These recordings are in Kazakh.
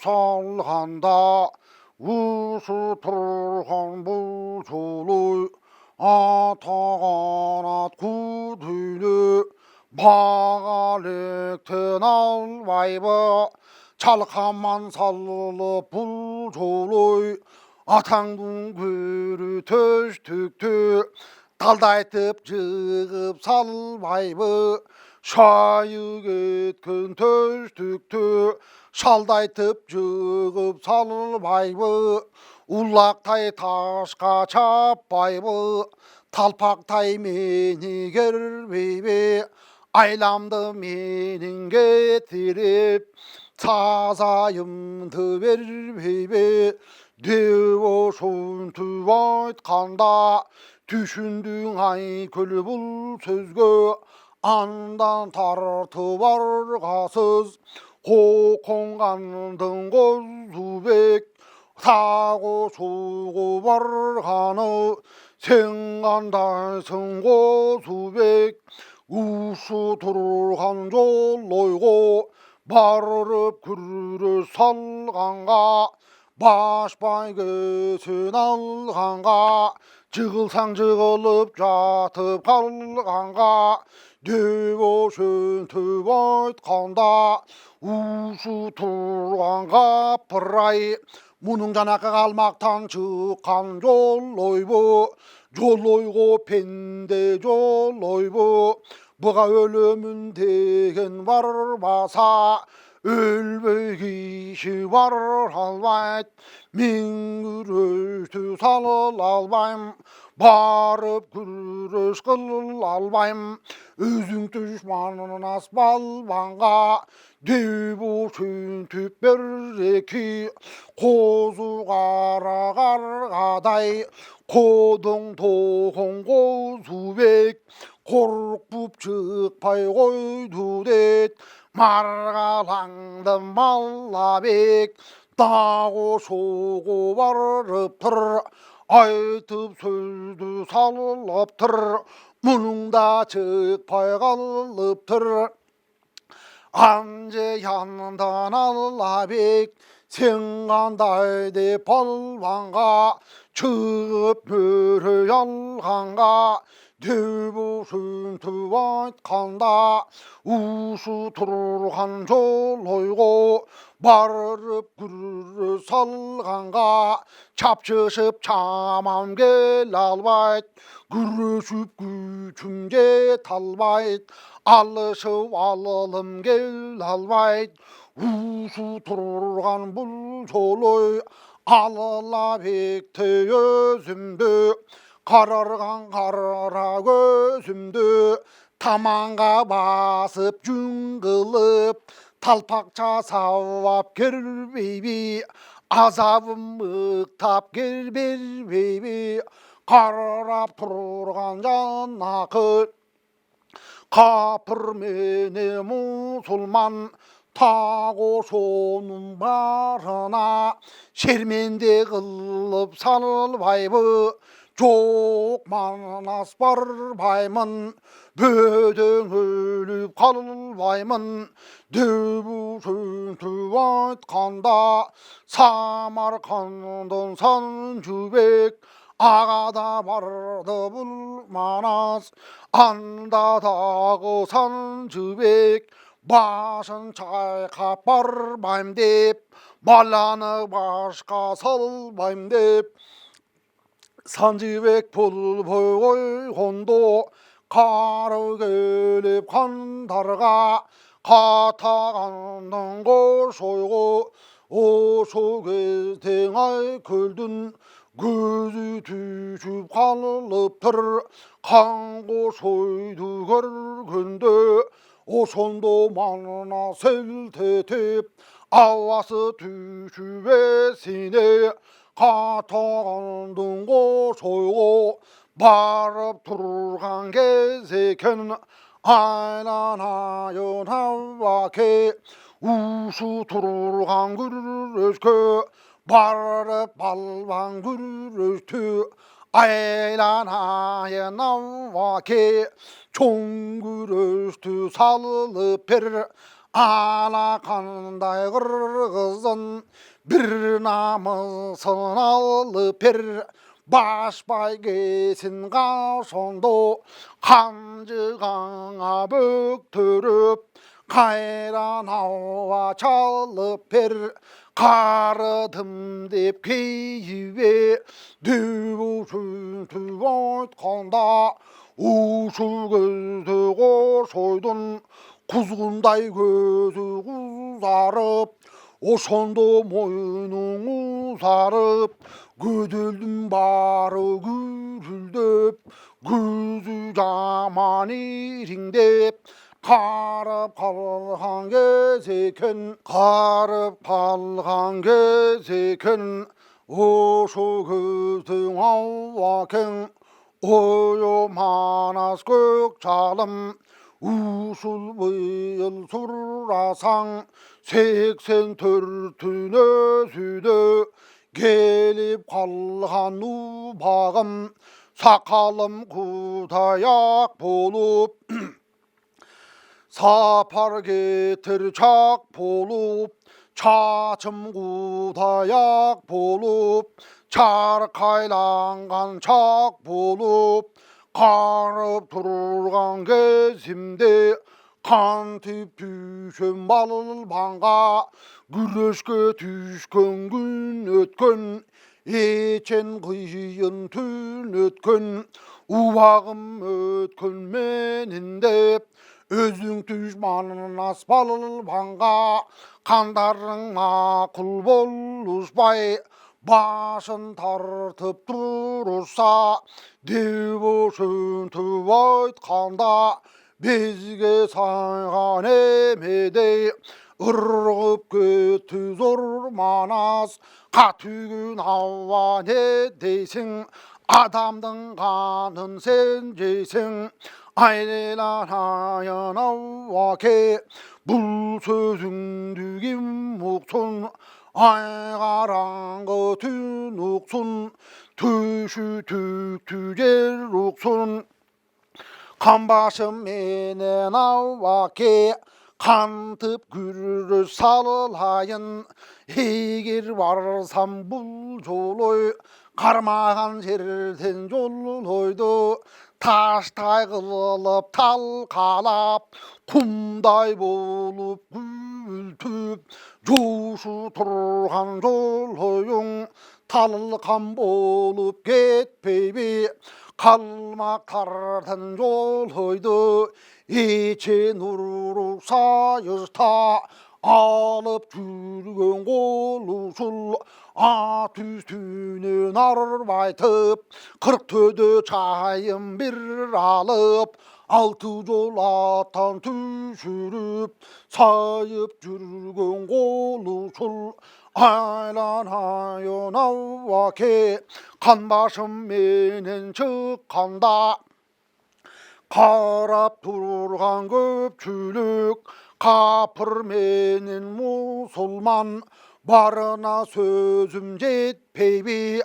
salganda usu turgan bu jolu ata kanat kudüylü bağalıkten albayba çalkaman sallıp bu jolu atаңдың көрі төстікті талдайтып жығып салбайбы шайы кеткен төстікті шалдайтып жығып салбайбы улақтай ташқа чаппайбы талпақтай мені кербейбе айламды менің кетіріп сазайымды бербейбе деп ошентіп айтқанда түшіндің ай күл бұл сөзге андан тартып арғасыз қоқонғандың қозубек тағы шуғы барғаны сен қандайсың қозубек ушу тұрған жол ойға барып күрес салғанға баш бәйгесін алғанға жығылсаң жығылып жатып қалғанға деп ошентіп айтқанда ушу тұрғанға пырай мұның жанақы қалмақтан шыққан жол ойбу жол ойғы пенде жол ойбу бұға өлімін деген барбаса өлбей киші бар албайд мен күресті салыл албайм барып күрес қыл албайм өзің düşmanын асбалбанға деп ошентіп береки қозы қара қарғадай қодың тоқың қозубек қорқып шықпай қойды дед марғалаңды маллабек дағы шоғы барып тұр айтып сөзді салып тұр мұның да шықпай қалып тұр анже яндан аллабек сен қандай деп палуанға шығып бөрі алғанға деп ошентіп айтқанда ушу тұрған жол ойға барып күрес салғанға чапшышып шамам кел албайд күресіп күшім жете албайд алышып алылым кел албайд ушу тұрған бұл жол ой алыла бекте өзімді қарарған қара көзімді таманға басып жүн қылып талпақша сауап кербейбі азабым мықтап кербербейбі қарап тұрған жанақы қапыр мене мұсылман тағы соның барына шерменде қылып салбайбы жоқ манас барбаймын бөтен өліп қалбаймын деп ошентіп айтқанда самарқандың сан жібек ағада барды бұл манас анда дағы сан жібек башын шайқап барбайм деп баланы башқа салбайм деп 산지백 불보이 혼도 가로 келіп қандарға қатағанның қошойғы ошо кезден ай көлдің көзі түшіп қалып тұр қан қошойды көргенде ошондо маңына селтетіп ауасы түшіп есіне қатағандың қошойға барып тұрған кез екен айланайын аваке ушу тұрған күреске барып балбан күресті айланайын аваке чоң күресті салып бер Alakандай kırgızın bir namısın alıp bir baş baygesin kaşondu kancıgana böktürüp kayran hava çalıp bir karıdım deyip keyve dübüşün tüvaytkanda uşul gözü koşoydun kuzgunday gözü kuzarıp oşondo moynun uzarıp gödüldüm barı gürüldüp gözü jaman iringdep karıp kalgan gezeken karıp kalgan gezeken oşo gözün avaken oyo manas gök çalım usul bıyıl surasan 84'üne süde gelip kalgan ubağım sakalım kutayak bolup sapar getir çak bolup çaçım kutayak bolup çarkaylangan çak bolup karıp turgan gezimde kan tip düşüm balbanga güreşke düşkün gün ötken içen kıyın tün ötken ubağım ötken meninde özün düşmanın asbalbanga kandarın makul boluşbay başın tartıp durursa devoşun tüvaytkanda bizge saygan emedey ırgıp kötü zor manas katügün hava ne deysin adamdın kanın sen jeysin aynelan hayan avvake bul sözündü kim uqsun ay karangı tün uqsun tüşü tüktü yer uqsun kan başım menen avvake kantıp gürür salılayın eğer varsam bul joloy karmagan жерден жолойду таштай кылып талкалап кумдай болуп күлтүп жоушу турган жолоюң талкан болуп кетпейби kalmaktardın жолойду içe nuru sayırta alıp жүрген kol usul at üstüne nar baytıp 44 çayım bir alıp 6 yol atan düşürüp sayıp жүрген kol usul aylanayın avvake kan başım menen çıkkanda қарап тұрған көпшілік капыр менен мұсылман барына сөзім жетпейби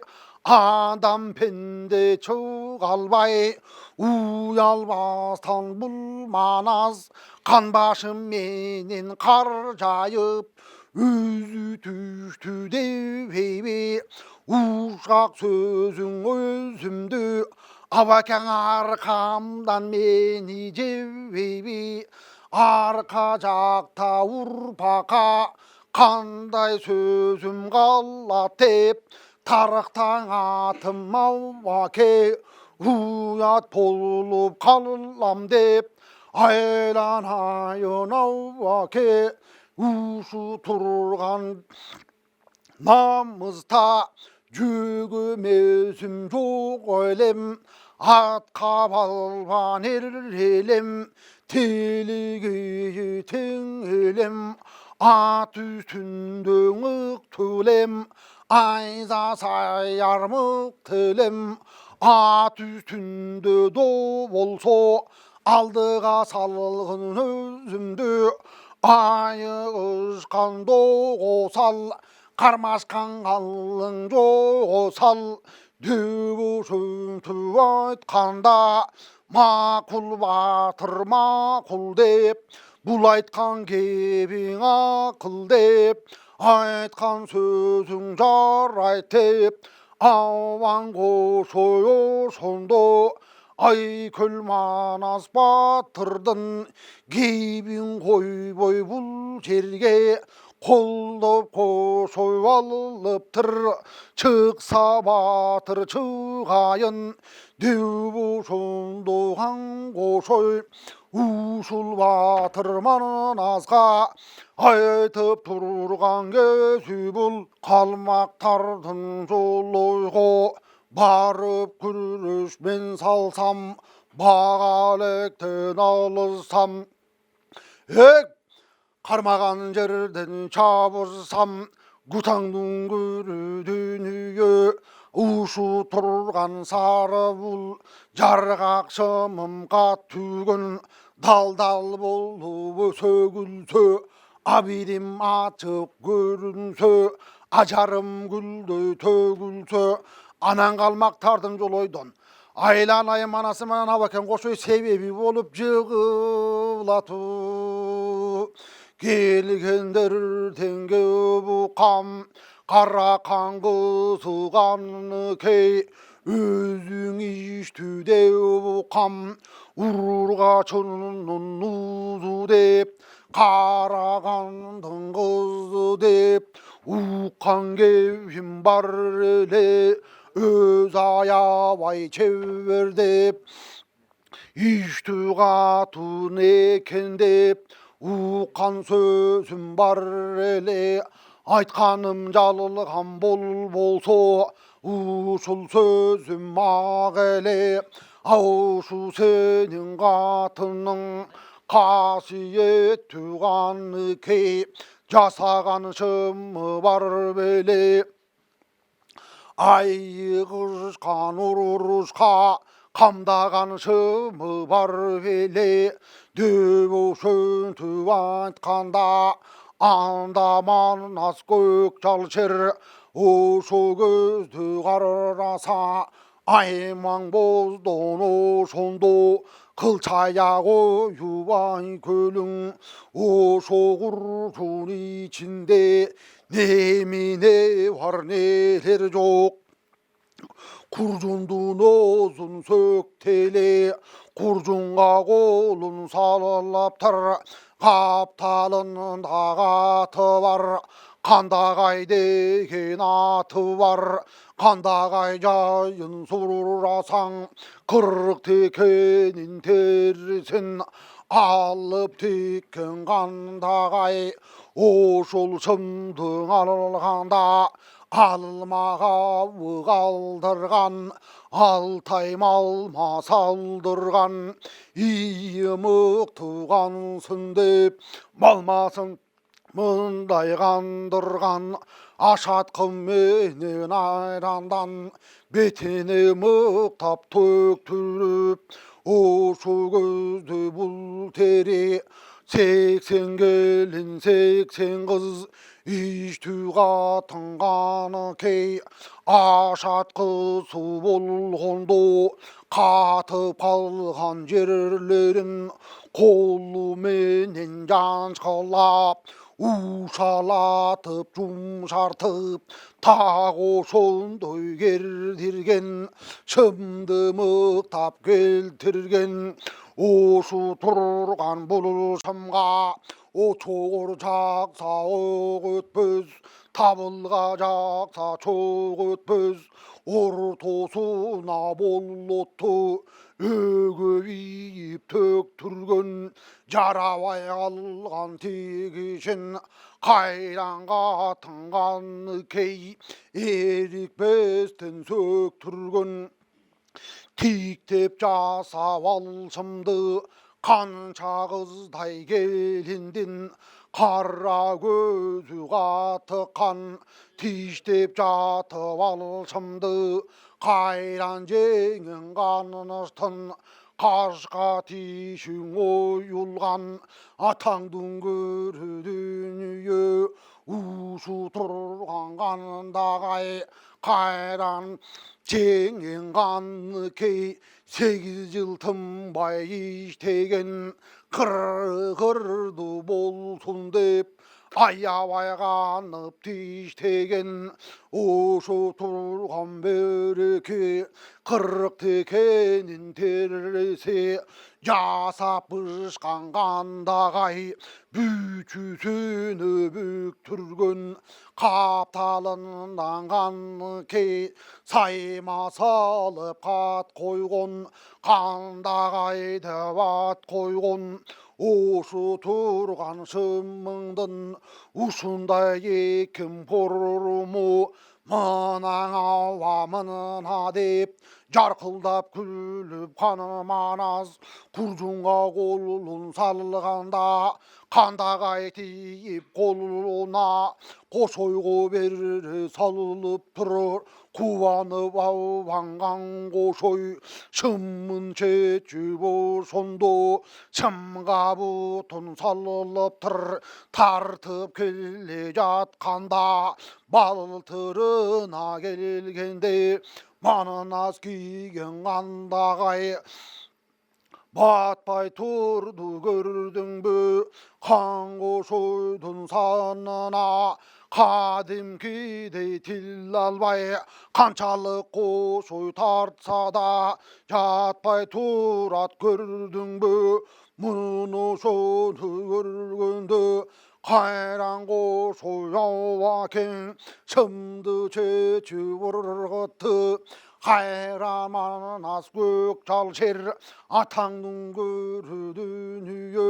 адам пенде чыга албай уялбастан бұл манас қан башым менен қар жайып өзі түштү дебейби ушак сөзүң өзүмдү Avaken arkamdan beni cevvebi arka jakta urpaka kanday sözüm gallatep tarıktan atım avvake uyat bolup kalılam dep aylanayın avvake uşu turgan namızda Cügüm özüm çok ölem Atka balvan erelem Teligi tengelem At üstünde ıktılem Ayza sayarmık telem At üstünde do bolso Aldığa salgın özümdü Ayı ışkan doğusal Karmaşkan kalın josal dübüşün tüvaytkanda makul batır makul dep бұл айтқан кебің ақыл деп, айтқан сөзің жарайды деп, ауан қошойы сонда айкөл манас батырдың кебін қойбой бұл жерге қолдап қошой алыптыр. Шықса батыр шығайын деу сонdoған қошой ушул батыр манасқа айтып тұрған кезі бұл қалмақтардың жолойға барып күресмен салсам бағалектен алысам. Қармаған жерден шабырсам Гутаңдың көрі дүние ушу тұрған сары бұл жарғақ шымымға түгін дал-дал болып сөгілсе абидім açıp көрінсе ажарым гүлдей төгілсе анан қалмақтардың жолойдон айланай манасы менен абакен кошой себеби болуп жыгылатып келгендер теңге букам қара қаңғысыған кей өзің иштү деу букам урурга чонун узу деп қарағандың қызы деп уққан кебім бар эле өз аябай чебер деп иштү катын экен деп уққан сөзім бар эле айтқаным жалылған болсо ушул сөзім ак эле аушу сенің қатының қасиет туған кей жасаған шымы бар беле айғырышқан ұрышқа қамдаған шымы бар беле дөбу сөнтіп айтқанда андаман ас көк жалшыр ошо көзді қараса айман боздон ошондо кылчая коюп айкөлүң ошо курчун ичинде немине бар нелер жок куржундун оозун сөктеле куржунга колун салаптыр капталында каты бар кандагай деген аты бар кандагай жайын сурасаң кырык текенин терисин алып тиккен кандагай ошол шымдың алганда алмага калдырган алтай малма салдырган ийимик тугансын деп малмасын мындай кандырган ашаткын менен айрандан бетине мыктап төктүрүп ошо көздү бул тери 80 келин 80 кыз иштүү катын гана кей ашаткысы болгондо катып калган жерлерин колу менен жанчкалап ушалатып жумшартып так ошондой кердирген шымды мыктап келтирген ошу турган бул шымга очогор жакса ок өтпөс табылга жакса чок өтпөс ортосуна болотту өгө ийип төктүргөн жарабай калган тигишин кайран катынган кей эрикпестен сөктүргөн тиктеп жасап алшымды канча кыздай келиндин кара көзү катыккан тиштеп жатып алшымды кайран жеңин каныштын кашка тишиң оюлган атаңдын көрү дүнүйө ушу турган кандагай кайран жеңин каны кей 8 жыл тынбай иштеген 그르도 болсын деп аябай қанып тиштеген ошу тұрған береке қырық текенін тересе жасап бышқан қандағай бүтүсүнө бүктүргөн капталынан ке сайма салып кат койгон кандагайды ат койгон ошу турган шымыңдын ушундай эким поруму мынаң ауа мына деп жарқылдап күліп қаныманаз құржунға қолын салғанда қандағай тиіп қолына қош ойғы бері салып тұр қуанып ауланған қош ой шымын шетшіп ошондо шымға бұтын салып тұр тартып келе жатқанда балтырына келгенде манынас киген қандағай батпай тұрды көрдің бе қанғош ойдың санына қадимкідей тіл албай қаншалық қош ой тартса да жатпай тұрат көрдің бе мұны шоны көргенде қайран қош ой ауакен шымды шешіп ырғытты қайраман ас көк жал жер атаңның көрі дүние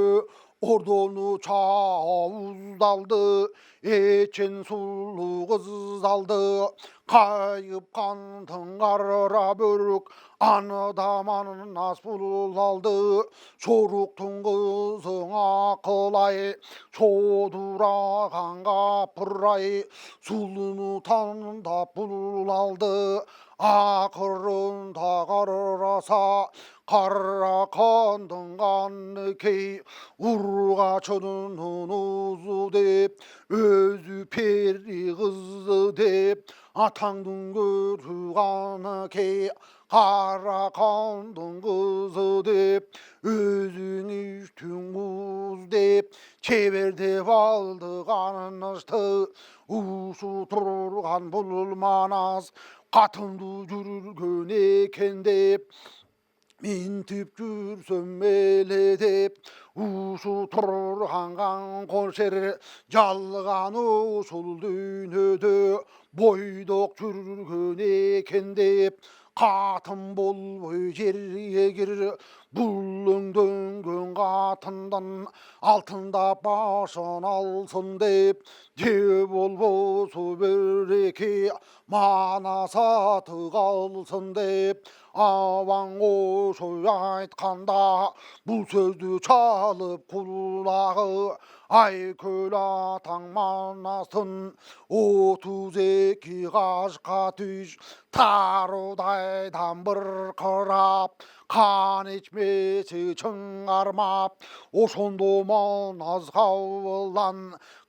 ордону чауыздалды эчен сулуу кыз алды кайып кандың кара бөрүк аныда манас пул алды жоруктун кызың акылай содураган капырай сулууну тандап пул алды акырында караса кара кандың каны кей ургачынын узу деп өзү пери кызы деп атаңдын көрүганы кей кара кандың кызы деп өзүң иштің уз деп чебер деп алды канышты ушу турган бул манас катымды жүргөн экен деп минтип жүрсөм эле деп ушу турган канкошер жалган ушул дүйнөдө бойдок жүргөн экен деп катын болбой жерге кир бул өңдөнгөн катындан алтындап башын алсын деп же болбосо береке мана саты калсын деп абаң кош ой айтканда бул сөздү чалып кулагы айкөл атаң манасын 32 кашка түш тарудайдан быркырап кан ичмеси чыңармап ошондо манас кабылдан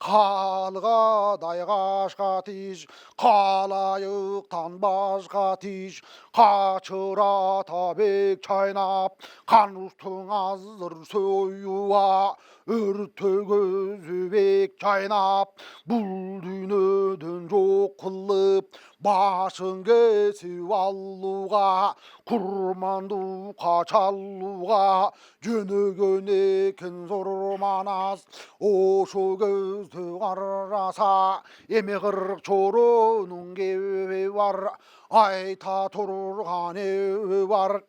калгадай кашка тиш калайыктан башка тиш качырата бек чайнап канустың азыр союа өртө көзү бек чайнап бул дүйнөдөн жок кылып башын кесип алууга курмандукка чалууга жөнөгөн экен зор манас ошо көздү караса эми 40 чоронун кеби бар айта турган эби бар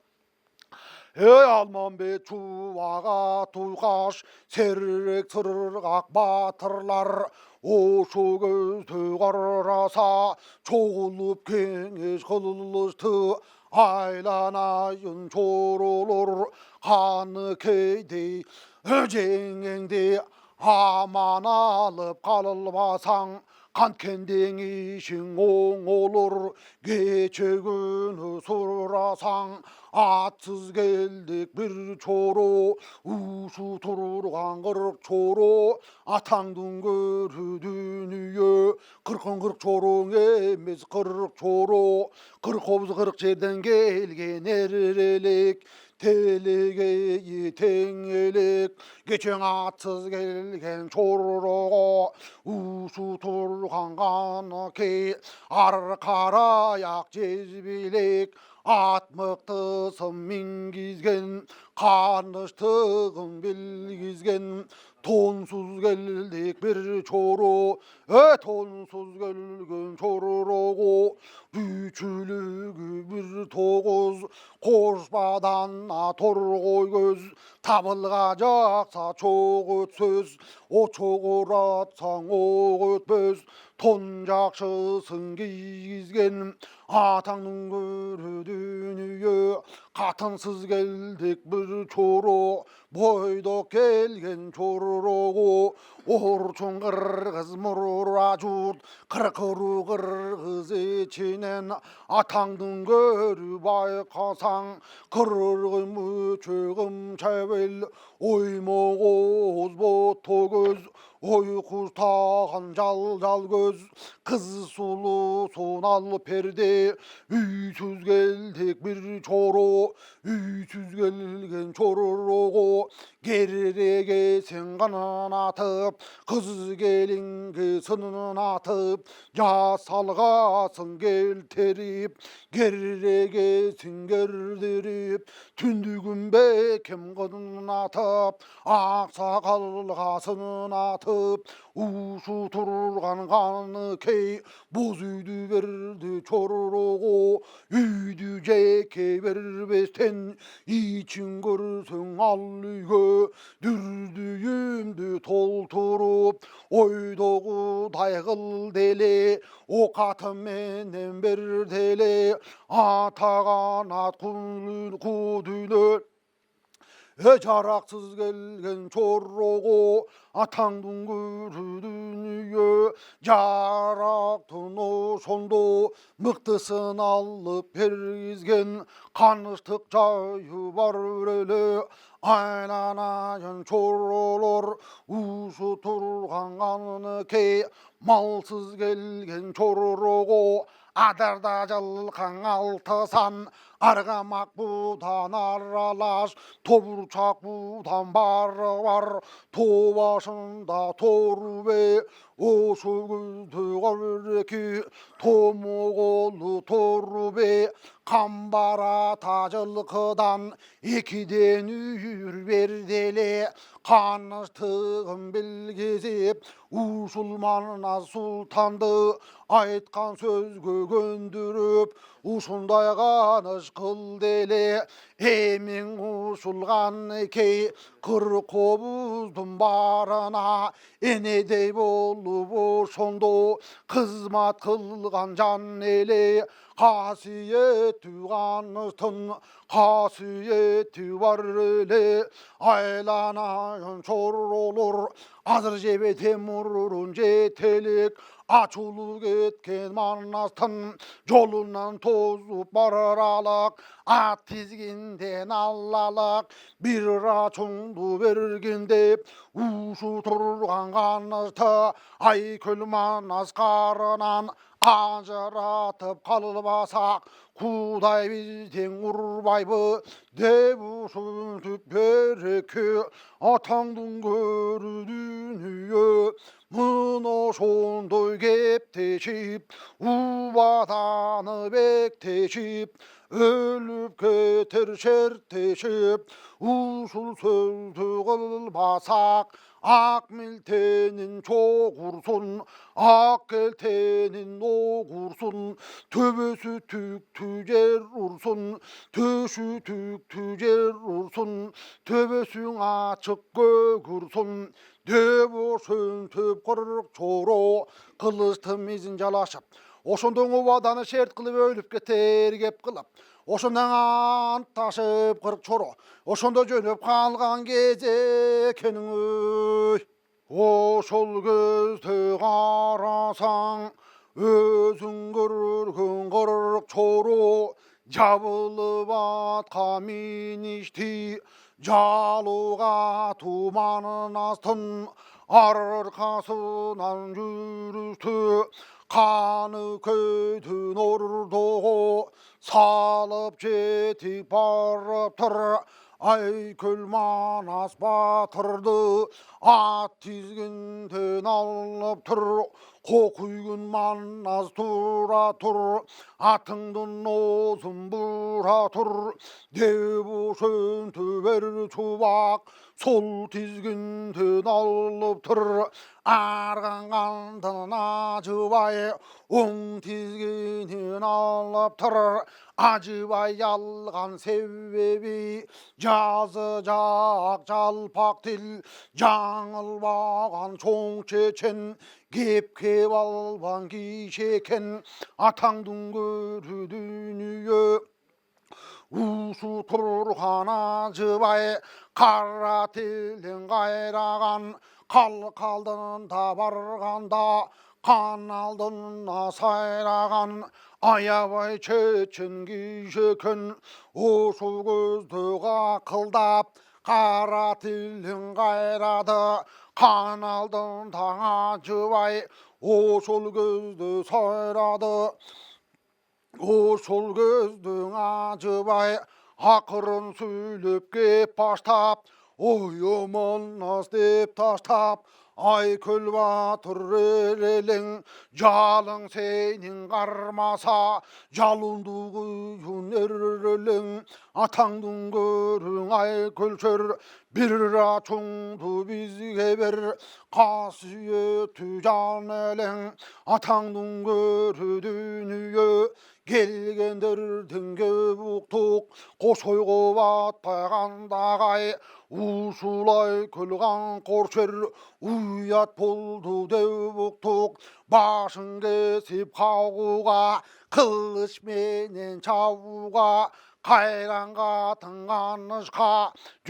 ey Almanbet çuvağa tuykaş serrek sırgak batırlar oşu gözü karasa çoğulup kengeş kılıştı aylanayın çorulur kanı keydi öceğinde aman alıp kalılmasan қан кендең ишің оң olur кече күні сұрасаң атсыз келдік бір чоро ушу тұрған 40 чоро атаңдың көрі дүние 40 чороң емес 40 чоро 40 қобыз 40 жерден келген ерелек 델리게이 댕엘릭 geçen atsız gelgen çoruruğu usu turgan kanı ki arkarayak cezbilik atmıktısın mingizgen kanıştığın bilgizgen tonsuz geldik bir çoru tonsuz gelgen çoruruğu büyçülüğü bir toğuz koşmadan torgoy göz tabılgacaksa çok ötsöz o çok uğratsan o ötmöz tonjakşısın giyizgen атаңның көрі дүние қатынсыз келдік бір çoru бойдақ келген çoruğu орчун қырғыз мұра жұрт қырқыру қырғыз içінен атаңдың көрі байқасаң қырғын мүчегім чәбел оймоқ оз ботто көз ойқұз таған жал көз қыз сұлу сонал перде үйсіз келдік бір çoru үйсіз келген çoruğu geride sen kanın atıp kız gelinge sının atıp yasalgasın gelterip geride gerdirip tündügün bekim kanın atıp aksakalgasın atıp uşu turgan kanı key boz üydü verdi çoruğu üydü ceke verbesten için görsün allüge дүрдүйімді толтырып ойдоғудай қыл деле о қатыменен бір деле атаған ат құдүлі жарақсыз келген çoruğu атаңдың көрі дүние жарақтың ошондо мықтысын алып бергізген қаныштық жайы бар өрелі айланайын çorular ушу тұрған қаны кей малсыз келген çoruğu Adarda жылқың алтысан арғамақ будан аралаш тобурчақ будан бары бар тобашында торубе ошо көзді қореки томоғолы торубе қамбар ата жылқыдан екіден үйір берделе қаныштығын білгізіп ушулмана сұлтанды айтқан сөзге көндіріп ушундай қаныш қыл деле эмен ушулған кей қырқобуздың барына энедей болып ошондо қызмат қылған жан эле қасиеті қаныштың қасиеті бар эле айланайын çoruğlar азыр жебе темурун жетелик ачулы кеткен манастың жолунан тозуп бараралак ат тизгинден аллалак бир ачуңду берген деп ушу турган канышты айкөл манас карынан ажыратып калбасак Kuday bizden urbayбы деп ушинтип береке атаңдың көрі дүние мына ошондой кептешип убаданы бектешип өлүп кетер шертешип ушул сөздү кылбасак ак милтенин чогурсун ак келтенин огурсун төбөсү түктүү жер урсун төшү түктүү жер урсун төбөсүң ачык көгүрсун деп ошентип кырк çoru кылычтын мизин жалашып ошондон убаданы шерт кылып өлүп кетер кеп кылып ошондон антташып кырк çoru ошондо жөнөп калган кезе экениң ошол көздө карасаң өзүң көргөн кырк çoru жабылып атка миништи жалуга туманын астын аркасынан жүрүштү каны көйдүн ордого салып жетіп барып тұр. Айкөл Манас батырды ат тізгінден алып тұр. Қоқүйгін Манас тура тұр, атыңдың озын бұра тұр. Деп ошын төбер чубақ сол тізгінден алып тұр. Арғанғандың Ажыбай оң тізгінен алып тұр. Ажыбай алған себебі жазы жақ жалпақ тіл, жаңылбаған чоң чечен, кеп албан кишекен. Атаңдың көрі дүние усу тұрған Ажыбай, қара тілін қайраған, қалдында барғанда қан алдына сайраған. Аябай чечен кишекен, ошу көзді қақылдап, қара тілін қайрады. Қан алдында Ажыбай ошол көзді сайрады. Ошол көздің Ажыбай ақырын сөйлеп кеп баштап, ой Манас деп таштап. Айкөл батыр елең, жалың сенің қармаса, жалынды құйын ерелең. Атаңдың көрің Айкөлшер, бір ачыңды бізге бер, қасиетті жан елең. Атаңдың көрі дүние келгендердің көбуқтық, қош ойғы батпағандағай. Усулай күлған қоршер, уят болды деу бұқтық. Башын кесіп қауға, қылыш менен чауға. Қайранға тыңғанышқа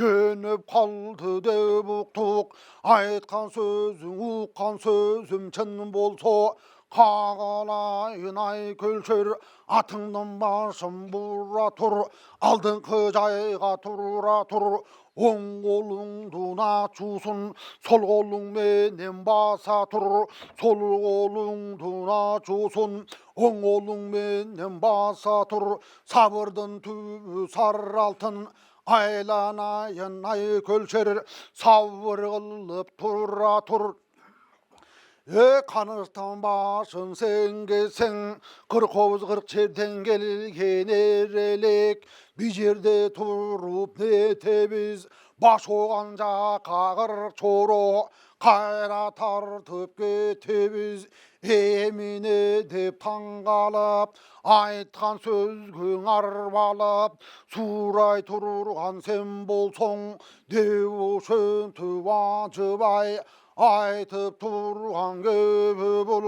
жөніп қалды деу бұқтық. Айтқан сөзің, ұққан сөзім шын болса, қағалайын Айкөлшер. Атыңның башын бұра тұр, алдыңғы жайға тұра тұр. Оң қолыңды начусын, сол қолыңменен баса тұр. Сол қолыңды начусын, оң қолыңменен баса тұр. Сабырдың түбі сары алтын, айланайын Айкөлшер. Сабыр қылып тұра тұр. Қаныстан башын сен келсең, қырқауыз қырық жерден келген ерелек. Bir жерде тұрып не тебіз, баш оған жаққа қырық чоро, қайра тартып кетебіз. Еміне деп таңғалып, айтқан сөзгің арбалып, сурай тұрған сен болсоң, деп ошентіп Ажыбай. Айтып тұрған көбі бұл,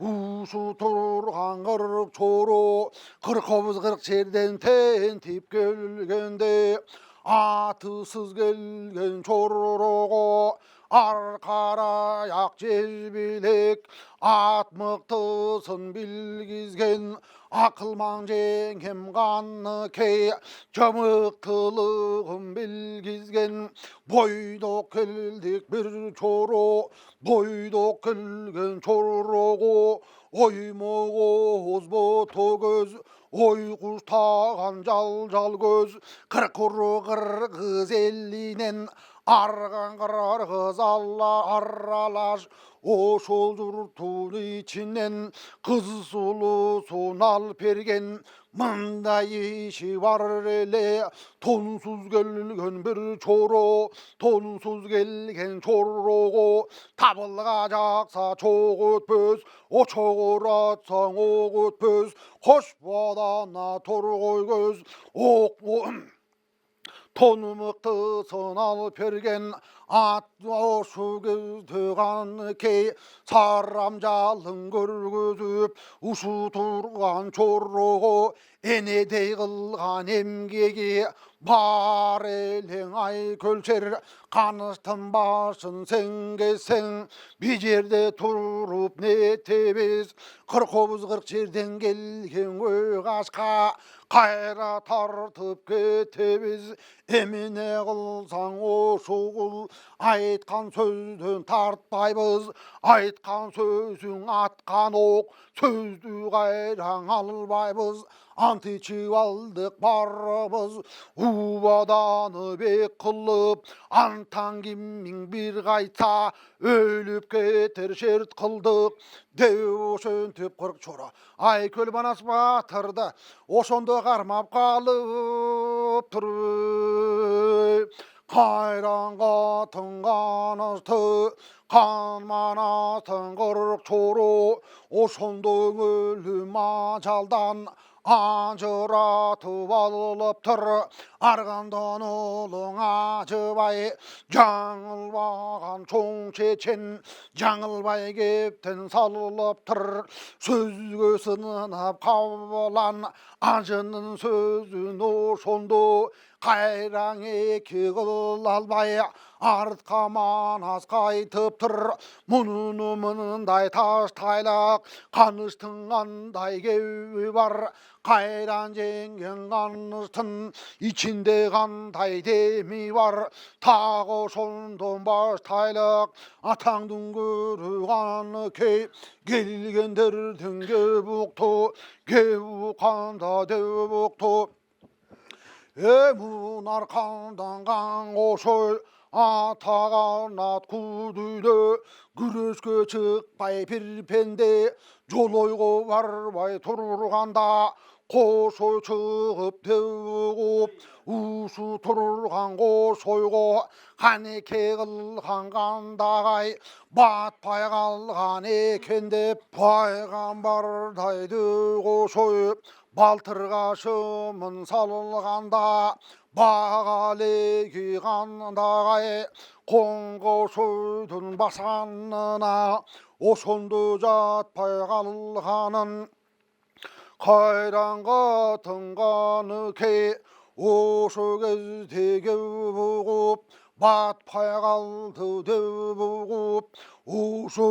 усу тұрған қырық чоро, қырқауыз қырық жерден тентіп келгенде, атысыз келген чороға арқара аяқ желбелек. Ат мықтысын білгізген, ақылман жеңгем қаны кей, жымықтылығын білгізген. Бойдақ келдік бір чоро, бойдақ келген чороға, оймоғыз бұты көз, ой құштаған жал көз. Қырқұры қырғыз елінен арған қырғыз аралаш. Ошол жұрттың içinden kız sulusun al pergen. Mınday işi var ele, tonsuz gelgen bir çoro, tonsuz gelgen çoroğu. Tabılga jaksa çok ötpöz, o çoğur atsan o ötpöz. Hoş badana torgoy göz, ok Tonumuktıсын al pergen, at oşu gözдөған key. Сарамжалын көргізіп, ушу тұрған чорроғы, енедей қылған емгеге. Бар елің Айкөлшер, қаныштың башын сен келсең, bir жерде тұрып не тебез. Қырқауыз қырық жерден келген ойғашқа, қайра тартып кетебіз. Еміне қылсаң ошу қыл, айтқан сөзден тартпайбыз, айтқан сөзің атқан оқ, сөзді қайраң албайбыз, ант ішіп алдық барыбыз, убаданы бек қылып, антан кимнің бір қайтса, өліп кетер шерт қылдық, деу ошентіп 40 чора. Ай көл манас батырды, ошондо қармап қалып тұр. Қайранға тыңғанысты, қан манатын 40 чоро, ошондо өлім ажалдан ажыратып алып тұр. Арғандан ұлың ажыбай, жаңылбаған чоң чечен, жаңылбай кептен салып тұр. Сөзге сынап қабылан, ажының сөзін ошондо қайраң екі қыл албай, артқа манас қайтып тұр. Мұның мындай таш тайлақ, қаныштың қандай кеуі бар, қайран жеңген қаныштың içinde қандай демі бар. Тағы ошондон баштайлық, атаңдың көргені кей, келгендердің кебуқты, кебуқанда дебуқты. Мұнар қанданған қошой, атаған ат күдүлө, күреске шықпай бір пенде, жол ойға барбай тұрғанда, қошой шығып теуіп, ушу тұрған қошойға қанеке қылған қандағай, батпай қалған екен деп, пайғамбардай қошой балтырға шымын салғанда, бағалеки қандағай, қоңқошойдың басанына ошондо жатпай қалғанын, қайранға тыңғаны кей, ошо кезде кеуіп, батпай қалды деп ұғып, ошо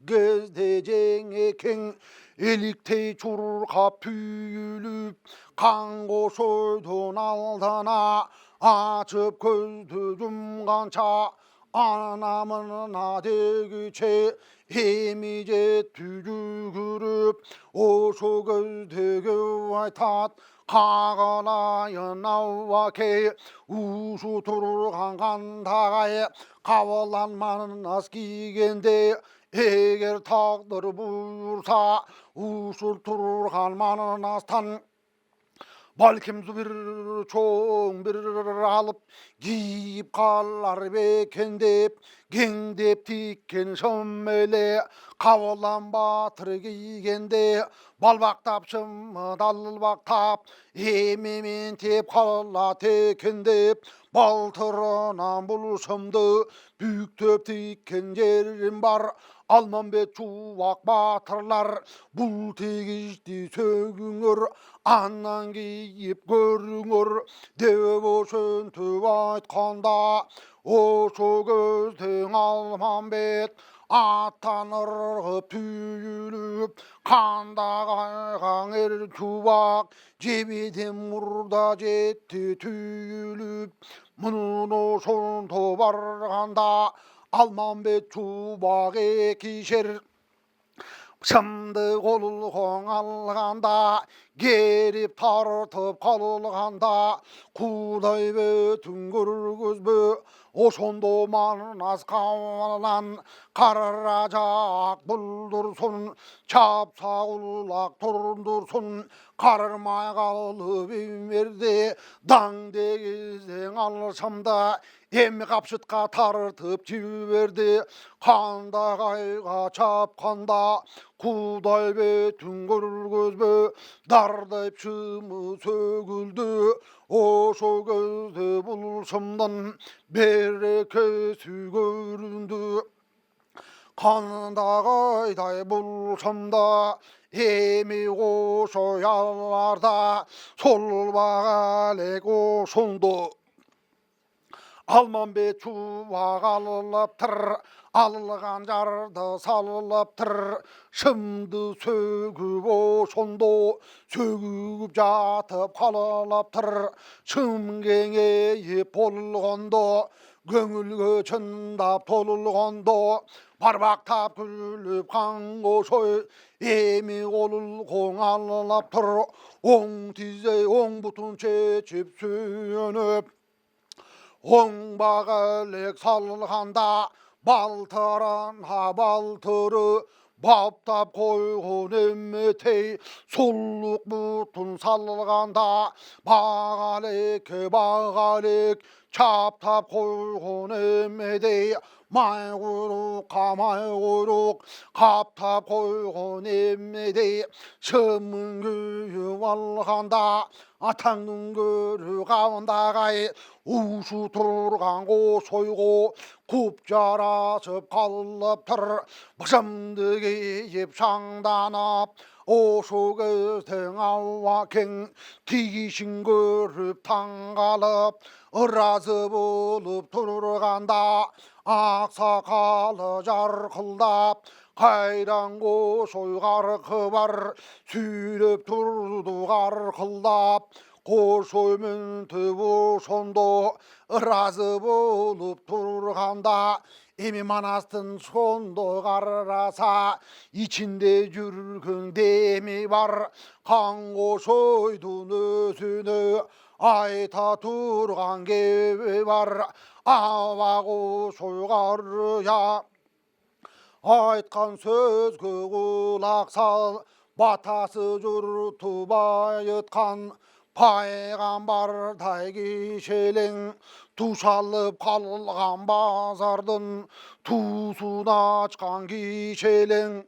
кезде жеңекең еліктей чурқап түйіліп, қан қошойдың алдына ашып көзді жұмғанша, анамына дегіче емі жетті жүгіріп, ошо көздегі айтат қағалайын ауаке, ушу тұрған қандағай, қабыланманас кигенде, егер тағдыр бұйырса, ушыл тұрған манастан балким бір чоң бір алып киіп қалар бекен деп, кеңдеп тиккен шыммеле, қабылан батыр кигенде, балбақтап шымыдалбақтап, емемен теп қалат екен деп, балтырынан бұл шымды бүктеп тиккен жерім бар. Алмамбет чубак батырлар, бұл тегішті сөгіңір, аннан кейіп көріңір, деп ошентіп айтқанда, ошо көздің Алмамбет аттан ырғып түйіліп, қандағайған чубак жебеден мұрда жетті түйіліп. Мұның ошонто барғанда Алмамбет чубак екишер, шымды қолғың алғанда, керіп тартып қалғанда, құдай бетін көргізбе, ошондо манас қауалан, қаражақ бұлдырсын, чапса құлақ тұрдырсын, қарырмай қалып емерде, даң дегіздің алшамда, емі қапшытқа тартып жіберді, қандағайға чапқанда, құдай бетін көргізбе, дардайып шымы сөгілді, ошо көзді бұл шымдан берекесі көрінді. Қандағайдай бұл шымда еми қошояларда, сол бағалек ошондо Алмамбет чубак алып тұр, алған жарды салып тұр, шымды сөгіп ошондо сөгіп жатып қалып тұр, шым кеңейіп болғанда көңілге чындап толылғанда барбақтап күліп қанғошой эми қолыл қоңалап тұр оң тизе оң бұтын шешіп сүйеніп оң бағалек салғанда балтырын балтыры баптап қойған емметей сұлық бұтын салғанда бағалек чаптап қойған емедей майғұйрық майғұйрық қаптап қойған емедей шымын күйіп алғанда атаңның көрі қауындағай ушу тұрған қосойғы құп жарасып қалып тұр бышымды киіп шаңданып ошу көздің ауа кең тигішін көріп таңғалып ыразы болып тұрғанда ақсақалы жарқылдап қайдан қошой қарқы бар сүйреп тұрды қарқылдап қошоймен түбі ошондо ыразы болып тұрғанда эми манастын сондо қараса ичинде жүргөн деми бар қан қошойдун өзүнө айта турган кеби бар аба қошой қарыя айтқан сөзге құлақ сал батасы жұрты байытқан пайғамбардай кишелең тушалып қалған базардың тусун ачқан кишелең